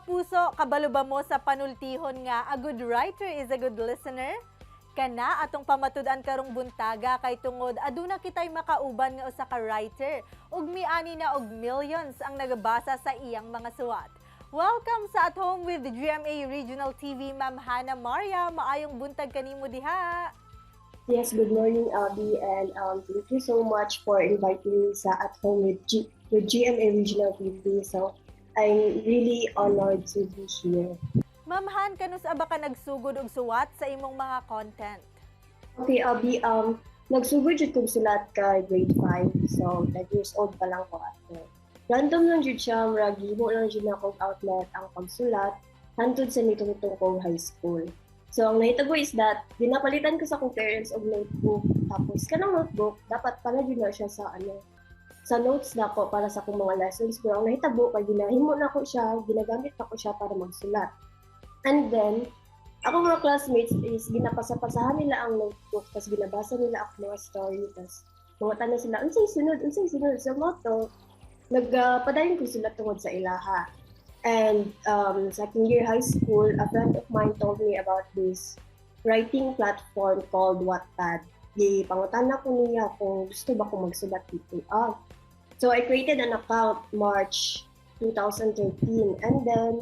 kapuso, kabalo ba mo sa panultihon nga a good writer is a good listener? Kana atong pamatud-an karong buntaga kay tungod aduna kitay makauban nga usa ka writer ug miani na og millions ang nagabasa sa iyang mga suwat. Welcome sa At Home with the GMA Regional TV, Ma'am Hannah Maria. Maayong buntag kanimo diha. Yes, good morning, Abby, and thank you so much for inviting me sa At Home with GMA Regional TV. So, I'm really honored to be here. Ma'am Han, kanus aba ka nagsugod og suwat sa imong mga content? Okay, Abby, nagsugod jud kong sulat ka grade 5. So, 9 years old pa lang ko ato. Random lang jud siya, gihimo lang jud na akong outlet ang pagsulat hantod sa nitungtong kong high school. So, ang nahitabo is that, ginapalitan ko sa akong parents og notebook. Tapos, kanang notebook, dapat pala jud na siya sa notes na ko para sa akong mga lessons. Pero ang nahitabo, kay ginahimo na ko siya, ginagamit na ko siya para magsulat. And then, ako mga classmates is ginapasa-pasahan nila ang notebook, tapos binabasa nila ako mga story, tapos mga tanong sila, unsay sunod sa motto, nagpadayon ko sila tungod sa ilaha. And second year high school, a friend of mine told me about this writing platform called Wattpad. Pangutana ko niya kung gusto ba ko magsulat dito. So I created an account March 2013, and then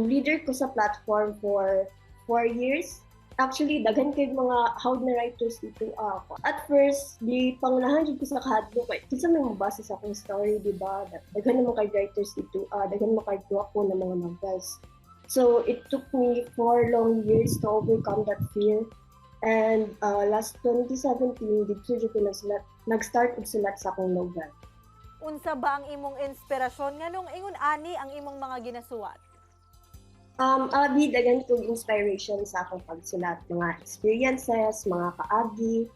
leader ko sa platform for 4 years. Actually, daghan kay mga hawd na writers dito ako. At first, di pangunahan ko sa kahadlok. Kinsa may mabasa sa akong story, di ba? Daghan naman kay writers dito. Daghan naman kay ko ng mga novels. So, it took me 4 long years to overcome that fear. And last 2017, dito ko nag-start og sulat sa akong novel. Unsa ba ang imong inspirasyon nganong ingon ani ang imong mga ginasuwat? Abi, dagan kong inspiration sa akong pagsulat. Mga experiences, mga kaagi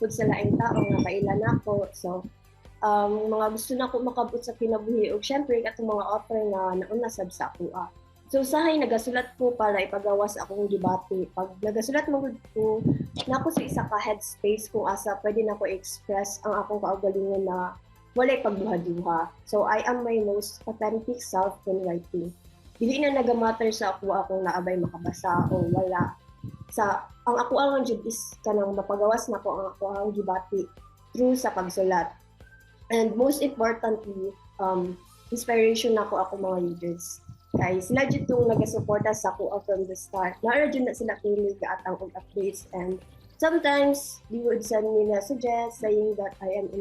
po sa laing tao nga kailan ako. So, mga gusto na ko makabot sa kinabuhi. O syempre, katong mga author nga nauna sab sa ako. So, sahay, nagasulat ko para ipagawas akong gibati. Pag nagasulat mo ko, nako sa isa ka headspace kung asa pwede na ko express ang akong kaugalingon na walay pagduha-duha. So, I am my most authentic self when writing. Dili na nagamatter sa akong naabay makabasa o wala. Ang ako ang jud is kanang mapagawas na ko ang ako ang gibati through sa pagsulat. And most importantly, inspiration na ako mga readers. Kay sila jud tong nagasuporta sa ako from the start. Naara jud na sila kinig atang og updates, and sometimes they would send me messages saying that I am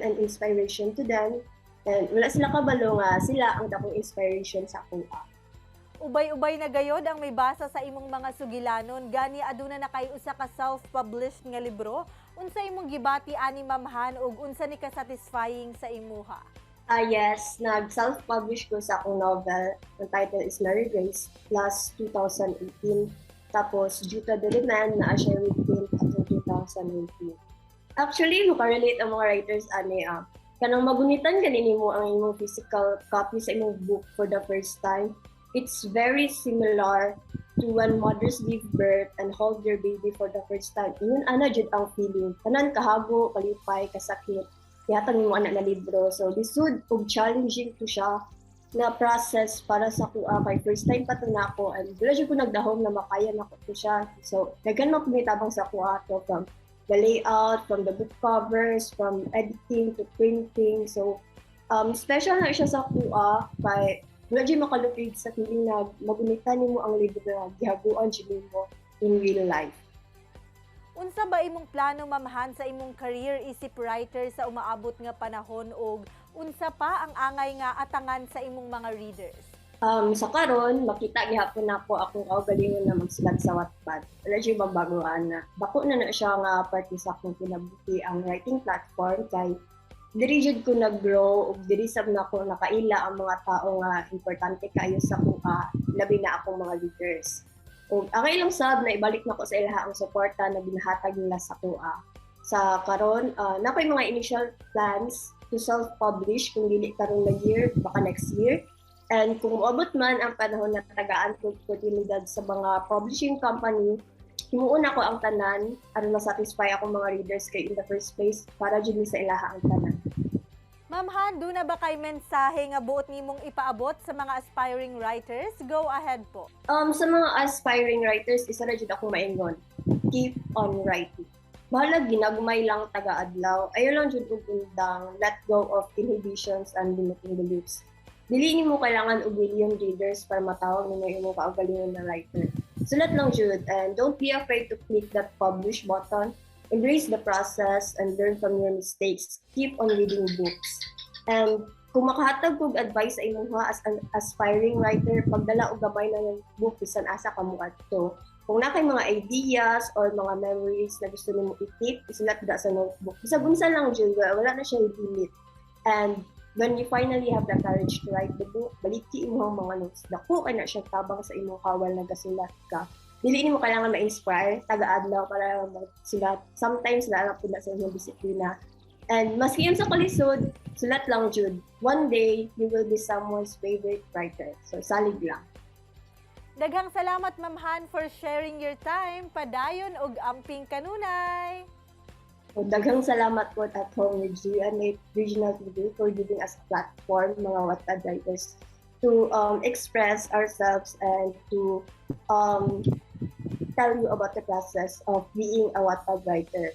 an inspiration to them. And wala sila kabalo nga sila ang dakong inspiration sa akong Ubay-ubay na gayod ang may basa sa imong mga sugilanon. Gani aduna na kay usa ka self-published nga libro. Unsa imong gibati ani Ma'am Han ug unsa ni ka satisfying sa imuha? Yes, nag-self-publish ko sa akong novel. Ang title is Mary Grace, last 2018. Tapos, Juta de Liman, na siya reprint atong 2019. Actually, makarelate ang mga writers ani kanang magunitan ganin mo ang imong physical copy sa imong book for the first time. It's very similar to when mothers give birth and hold their baby for the first time. Ingon ana jud ang feeling. Tanan kahago, kalipay, kasakit. Yatang mo anak na libro. So lisod ug challenging to siya na process para sa kuha kay first time pa to nako, and wala jud ko nagdahom na makaya nako to siya. So daghan mo kumitabang sa kuha to from the layout, from the book covers, from editing to printing. So, special na siya sa kuha kay wala dyan makalupid sa feeling na magunitan mo ang libro na gihaguan dyan mo in real life. Unsa ba imong plano, Ma'am Han, sa imong career isip writer sa umaabot nga panahon ug unsa pa ang angay nga atangan sa imong mga readers? Sa karon, makita gihapon nako akong kaugalingon na magsulat sa Wattpad. Wala siya babaguhan na. Bako na siya nga parte sa akong kinabuhi ang writing platform kay diri jud ko nag-grow ug diri sab nako nakaila ang mga tao nga importante kaayo sa kuha, labi na akong mga readers. Ug ang ilang sab na ibalik nako sa ilaha ang suporta na binahatag nila sa kuha. Sa karon, nakoy mga initial plans to self-publish kung dili karon na year, baka next year. And kung umabot man ang panahon na tagaan ko oportunidad sa mga publishing company, himuon ako ang tanan aron ma-satisfy akong mga readers kay in the first place para jud sa ilaha ang tanan. Ma'am Han, do na ba kay mensahe nga buot nimong ipaabot sa mga aspiring writers? Go ahead po. Sa mga aspiring writers, isa na dyan akong maingon. Keep on writing. Bahala ginagmay lang taga-adlaw. Ayaw lang dyan undang, let go of inhibitions and limiting beliefs. Dili mo kailangan og million readers para matawag na yung kaugalingon na writer. Sulat lang jud, and don't be afraid to click that publish button. Embrace the process and learn from your mistakes. Keep on reading books. And kung makahatag kog advice sa imuha as an aspiring writer, pagdala og gamay na yung book bisan asa ka mo adto. Kung na kay mga ideas or mga memories na gusto nimo i-keep, isulat da sa notebook. Bisag-unsa lang jud, wala na siya limit. And when you finally have the courage to write the book, baliki imong mga notes. Dako kay na siya tabang sa imong kawal na gasulat ka. Dili nimo kailangan ma-inspire taga-adlaw para magsulat. Sometimes lang po na sa inyong disiplina. And maski yun sa kalisod, sulat lang jud. One day, you will be someone's favorite writer. So, salig lang. Daghang salamat Ma'am Han for sharing your time. Padayon og amping kanunay. So, daghang salamat po at home with GMA Regional TV for giving us a platform, mga Wattpad writers, to express ourselves and to tell you about the process of being a Wattpad writer.